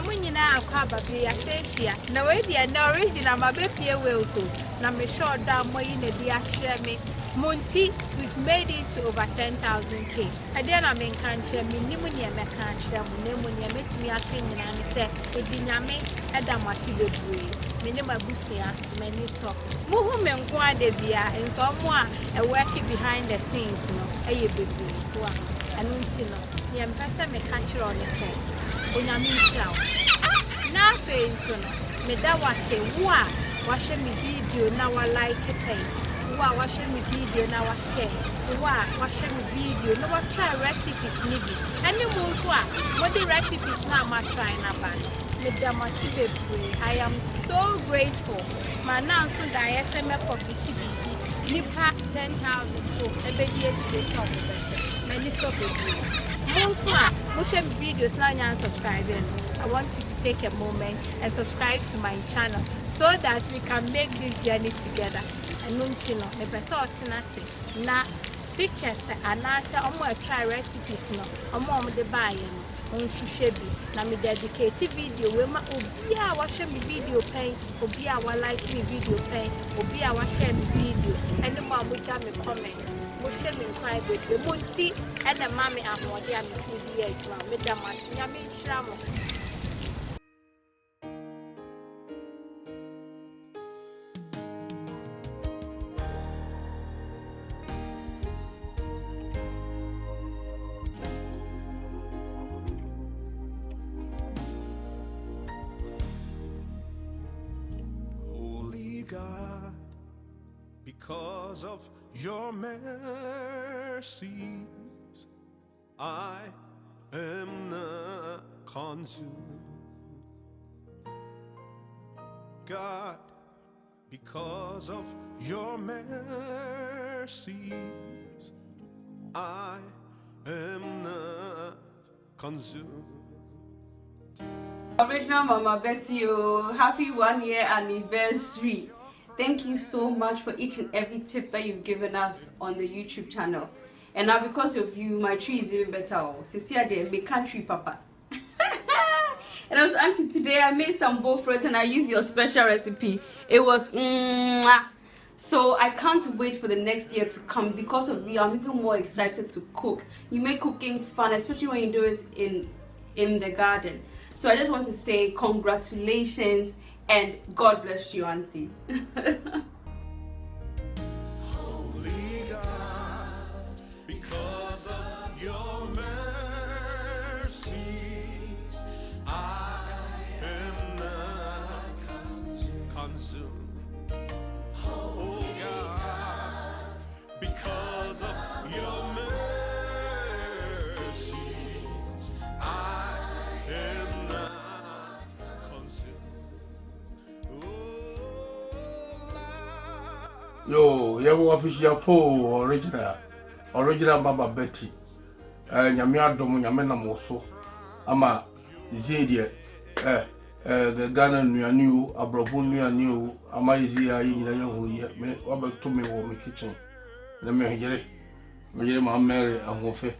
munyina akwa baby asensia. Na we dia na original mabepie we so. Na me sure da moyi na di ahye me. Munti, we've made it to over 10,000K. I didn't have in country, Minimunia Mekantra, Munemunia, met me a king and said, it did not make a damasi baby. Minima Busia, many so. Muhum and Kwa de Bia, and someone a working behind the scenes, no, a baby, so I don't see no. The ambassador may catch on the set. Unyamin Slow. Nothing sooner. Medawa say, Wa, watching me video now I like a thing. Wow, watching me video now I share. Wow, watching me video. No, I try recipes maybe. And the most what the recipes now I'm trying about. I am so grateful. My now so that I SMS for Fishy Nipa 10,000 for a baby HD. Many so baby. Most watching videos now and subscribing. I want you to take a moment and subscribe to my channel so that we can make this journey together. Nuntino, the person say na pictures and answer try recipes no mom the buy on Sushebi. Na me dedicate video we ma obia wa share me video pen, obia wa like me video pen, obia wa share me video, and the mom will me comment. Mo share me cry with the munti and the mommy and what they are me to the edge. Me da man, nyame shramo. God, because of your mercies, I am not consumed. God, because of your mercies, I am not consumed. Original Mama Betty, oh, happy 1 year anniversary. Thank you so much for each and every tip that you've given us on the YouTube channel. And now because of you, my tree is even better. Oh, Cecilia, big country papa. And also, Auntie, today I made some bowl fruits and I used your special recipe. It was so I can't wait for the next year to come. Because of you, I'm even more excited to cook. You make cooking fun, especially when you do it in the garden. So I just want to say congratulations and God bless you, Auntie. Holy God, because of your mercies, I am not consumed. Oh God, because of your mercies, I am not consumed. Yo, you official po original Mama Betty. Nyame adom nyame na moso. Ama zedie the Ghana nuane o abrofo nuane o ama izia yina ya huriye me wabeto me wo me kitchen. Na me yere ma Mary ahofe.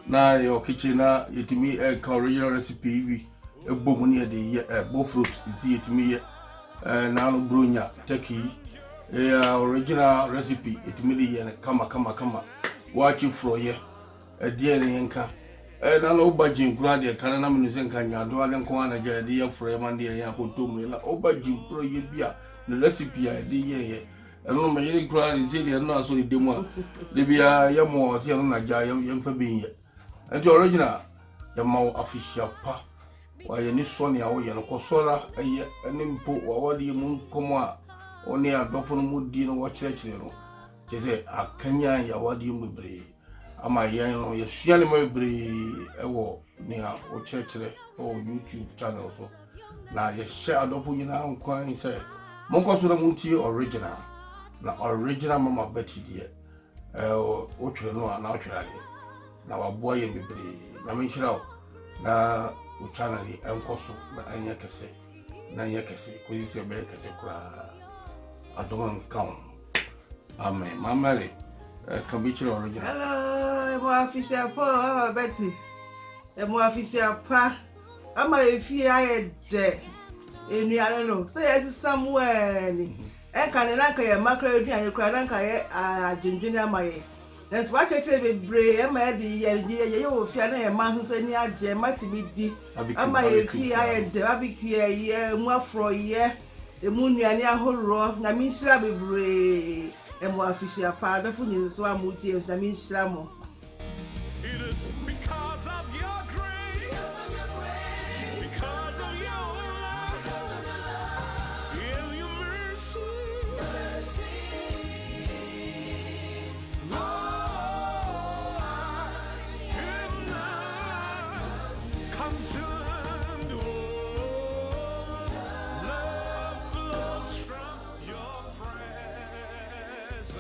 Na your kitchen na yetimi original recipe bi ebom ne de ye bo fruit izi yetimi ye na no bronya turkey original recipe itimidi ye kama watch fro ye die ne nka na no bajin kura de kana na menu senka nyado ale nko ana je de ye fro ye man de ye akotom la obajin pro ye bia no recipe a de ye no me yiri kura de ze de no aso de mu de bia ye mo se no na ja ye mfa bin ye enti original ye ma official pa wa ye ni so ne a wo ye no kosora eye ene mpo wa wadi mu nkomo a oni adofo no mudi no wo kyerɛkyerɛ no kyese akanya ya wadi mbebre ama yan no ye sua ne mbebre ewo ne a wo kyerɛkyerɛ o YouTube channel so na ye share adofo nyina nkwan sɛ monkoso na muntie original na original Mama Betty die o twere no na o twere ale na waboa ye mbebre na menhyira na o channel enkoso na anya kese ko yise be kese kura adom count. Amen. Mama can be your original. Hello, mo official po Mama Betty. Mo official pa. ama efi aye de enuane no say yes somewhere ni enka ne ranka ye makra eduane kra ranka ye adwendwene amaye nes wa chechere bebre ama de ye wo fi na ye ma hu so ni age matimi di ama ye fi aye de barbecue ye mu afro ye emu nuane ahoro na mi nhira bebre emu afishia pa da fu ni so amuti e na mi nhira mo. It is because of your grace, because of your love, and your mercy. Lord, I am not consumed. Oh, love flows from your presence.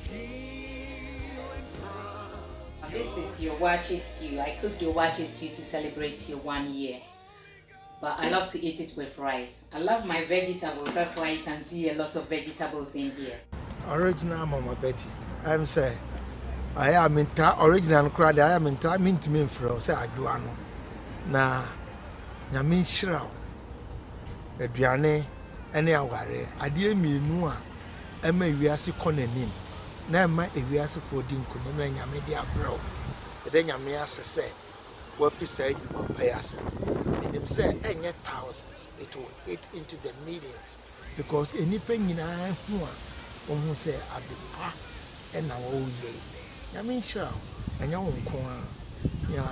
Healing from This is your wache stew. I cooked your wache stew to celebrate your 1 year. But I love to eat it with rice. I love my vegetables. That's why you can see a lot of vegetables in here. Original Mama Betty. I'm say I am in original crowd. I am in mint me for say aduano. Na nyame shira. Aduane ene aware. Ade mienu a ema wiase konanim. Na ema ewiase fodi nkunim na nyame de abro. Ede nyame asese. Wa fi say pay ase. Him say enye thousands. It will eat into the millions because enipa nyina hu a who say adepa ena wo ye. Nyame nhira. Enya wo nko a. Ya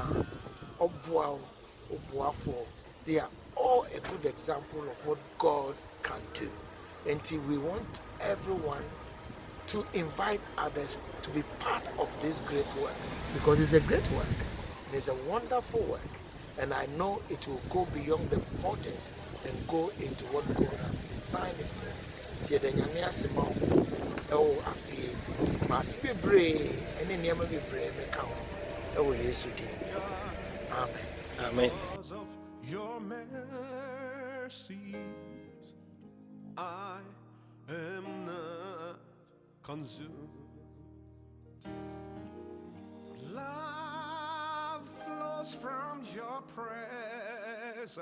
obuafo. They are all a good example of what God can do. Until we want everyone to invite others to be part of this great work because it's a great work. It's a wonderful work, and I know it will go beyond the borders and go into what God has designed it for. Tia de nyame asema o afie ma afie bre ene niam be bre me ka o e wo Yesu di. Amen. Amen. Because of your mercies, I am not consumed. Love flows from your presence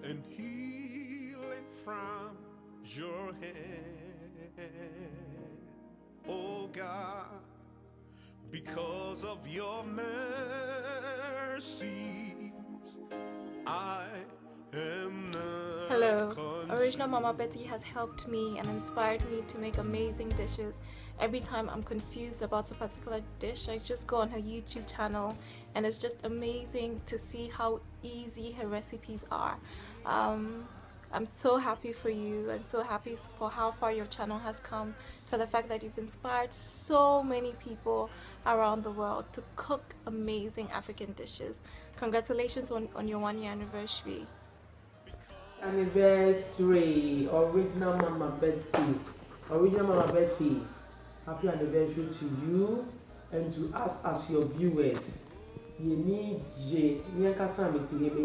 and healing from your hand. Oh God, because of your mercies, I am not Hello, consumed. Original Mama Betty has helped me and inspired me to make amazing dishes. Every time I'm confused about a particular dish, I just go on her YouTube channel and it's just amazing to see how easy her recipes are. I'm so happy for you. I'm so happy for how far your channel has come, for the fact that you've inspired so many people around the world to cook amazing African dishes. Congratulations on your 1 year anniversary. Anniversary, Original Mama Betty. Original Mama Betty, happy anniversary to you and to us as your viewers. You need J. You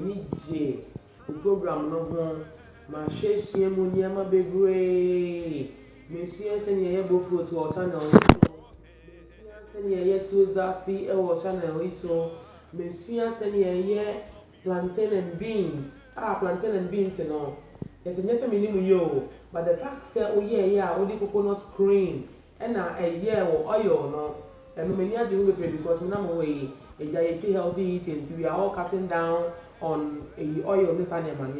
need J. The program no one. Ma share siemu nyama bebre. Me share send ye bofo to our channel. Me share send ye to Zafi our channel so. Me share send ye plantain and beans. Plantain and beans and all. Yes, and yes, I mean yo. But the fact say oh yeah, all the coconut cream and a year or oil no. And many are doing it because we know way. You see healthy eating. So we are all cutting down on oil this animal.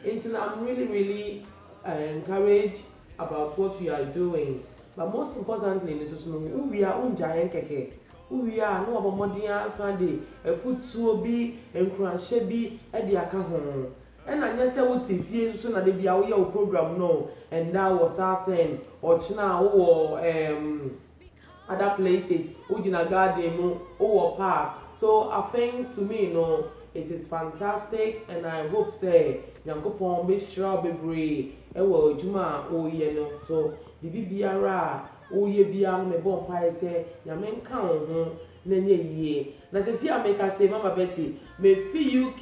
And I'm really encouraged about what you are doing. But most importantly, we are on giant keke. We are no about modern Sunday, a food so be and crunch be at the account. And I just said, what's if you soon at the Biao program no, and now was after or China or other places, Ujina Garden or park. So I think to me, no, it is fantastic, and I hope say Yankopon be sure be brave. Ewo Juma o ye no so the bibiara o ye bia me bon pa say Yamen kan ho na nye ye. Na se si America say Mama Betty me fi UK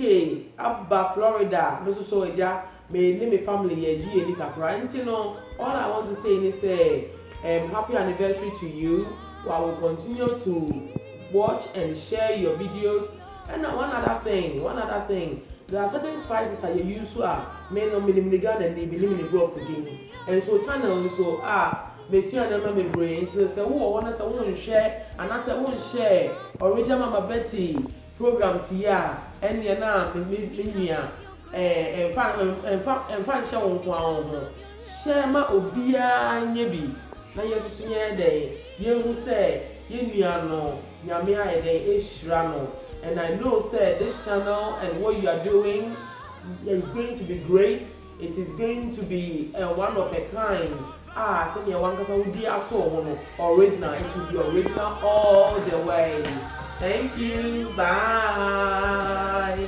abba Florida me so eja me ne me family ye ji eni kakra nti no all I want to say is say happy anniversary to you. I will continue to watch and share your videos And one other thing. There are certain spices that you use to may not be gun and they believe in the growth again. And so channel so Monsieur and Mamma brain says, "Oh, one as I won't share, and as I won't share, original Mama Betty programs here, and you're not linear, and fan show on share my obia and yebi. Now you're sitting day, you who say, you know, Yamia day is Rano. And I know, sir, this channel and what you are doing is going to be great. It is going to be one of a kind. Send you one because I will be at home original. It will be original all the way. Thank you. Bye.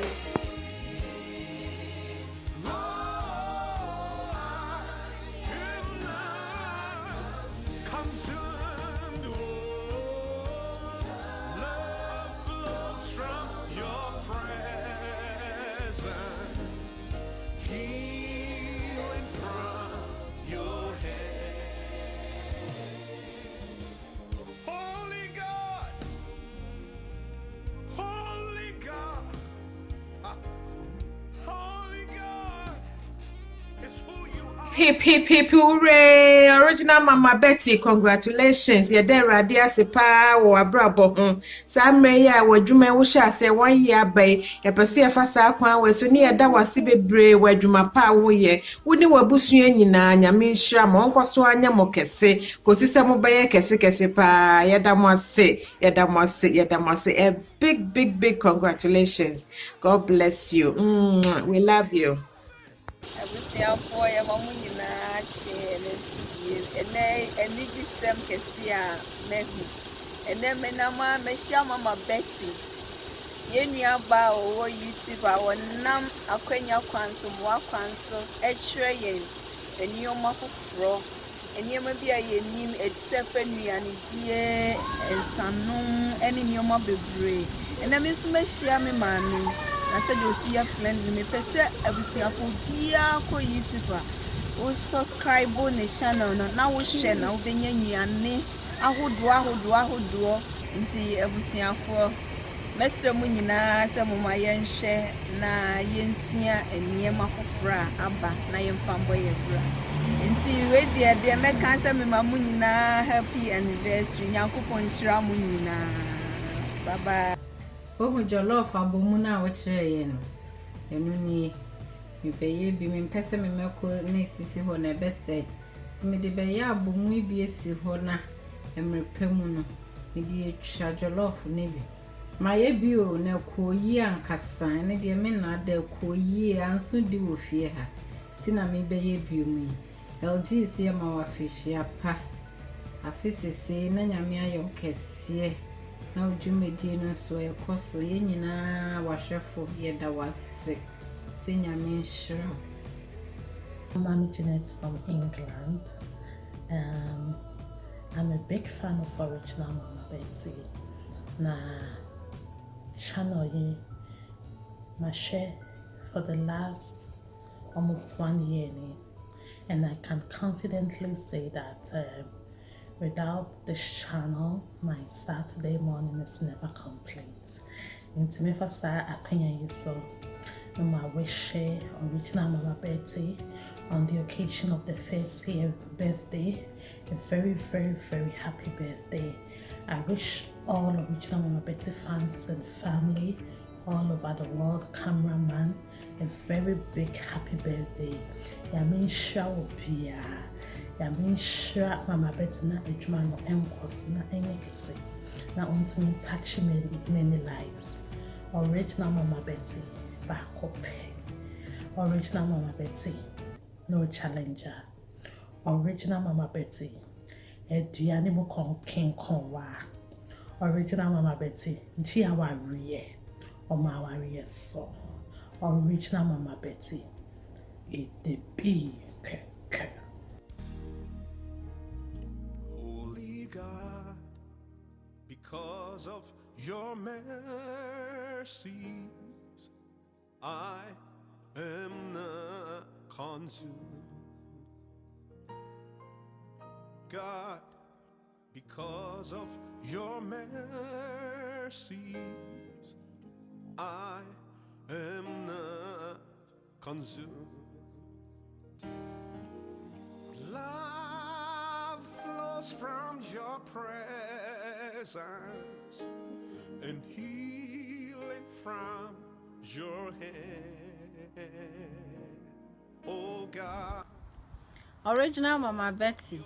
Hooray! Original Mama Betty, congratulations. You're there, Radia Sepa, or a brabo. Sam may I would you may wish I say 1 year by a Passia Fasa Kwan was so near that was Sibe Bray, where you my power ye. Wouldn't we busuina, Yamin Sham, Uncle Swanya Mokese, Cosissa Mobile Casepa, Yadamase, a big congratulations. God bless you. We love you. Abusuafoɔ yɛ wɔn nyinaa kyɛ na nsigie ɛnɛ ji sɛm kɛse a mehu ɛnɛ menam a mehyia Mama Betty yɛnua ba a ɔwɔ YouTube a wɔnam akwanya kwan so mmoa kwan so ɛkyerɛ yɛn nneɛma foforɔ nneɛma bi a yɛnim ɛsɛ fɛ nnuanedie nsanom ɛne nneɛma bebree ɛnɛ me nso mehyia me maame I said you see a friend me pese abusuafo bia ko YouTube o subscribe on the channel na wo share na wo benya nnuane ahodo nti abusuafo mesre mu nyina se mo ma yenhye na yensia eniema fofora aba na yemfambo yebra nti we de meka se me ma mu nyina happy anniversary nyankopon hyira mu nyina bye bye. Oh, jollof abomu na wochere ye no enu ni mepeye bi mempese memeko na sisi ho na bese ti me de beye abomu bi esi ho na emrepemu no me de etwa jollof ne bi maye bi o na koyi ankasa ne de me na da koyi anso di wo fie ha ti na me beye bi mu LG se ma wa fishia pa afisese na nyame ayo kese na ujumedi no so ekoso ye nyina wahwefo ye da wase senya menshra. I'm Jeanette from England. I'm a big fan of Original Mama Betty. Na channel ye ma share for the last almost 1 year ni, and I can confidently say that without this channel, my Saturday morning is never complete. Into me for sa akanya yiso. My wish Original Mama Betty on the occasion of the first year birthday, a very happy birthday. I wish all Original Mama Betty fans and family all over the world, cameraman, a very big happy birthday. Yamin Shawpia. Yamin Shra Mama Betty na ejuma no enkoso na enyekese na ontumi touch many lives. Original Mama Betty bakope. Original Mama Betty no challenger. Original Mama Betty eduane mo kon wa. Original Mama Betty njia wa riye oma wa riye so. Original Mama Betty it the be God, because of your mercies, I am not consumed. God, because of your mercies, I am not consumed. Love flows from your presence and healing from your hand. Oh God. Original Mama Betty,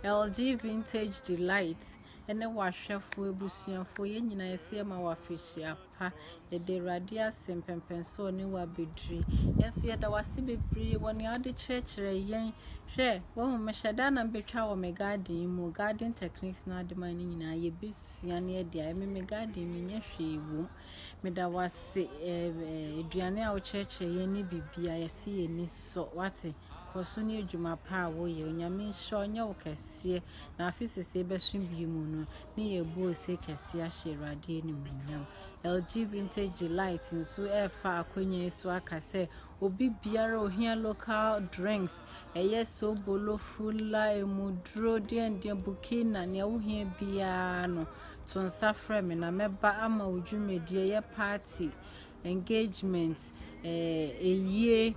LG Vintage Delight, and the washafo ebusuafo ye nyina yesi ma wafishia pa ye de radia sempempenso ne wa bedri yenso ye da wase bebre woni ade chekere yen hwe wo mehada na betwa wo me garden mu garden techniques na de man nyina ye besua ne de ay me garden mi nya hwe wu me da wase eduane a wo chekere yen ni bibia yesi ye ni so wate Kosuni ejuma pa wo ye onyame hyo nya wo kese na afisese besu bi mu no ne ye bo se kese a hyerade ni munyam LG Vintage Light nso efa akonye so akase obi biara ohia local drinks eye so bolo fula emudro den bukina ne ohia bia no to nsa frame na meba ama odwumedie ye party engagement eye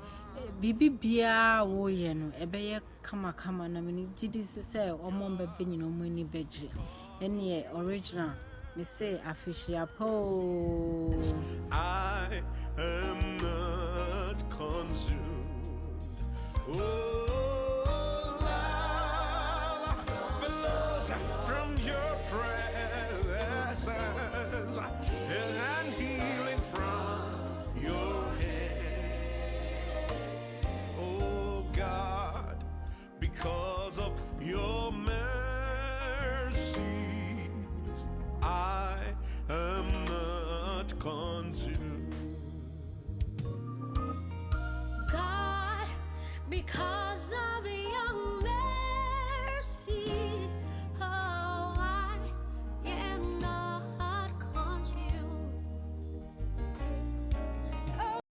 bibi bia wo ye no ebeye kama na meni gidi se omombe benyina omani beje ene original me say official po I am not consumed. Oh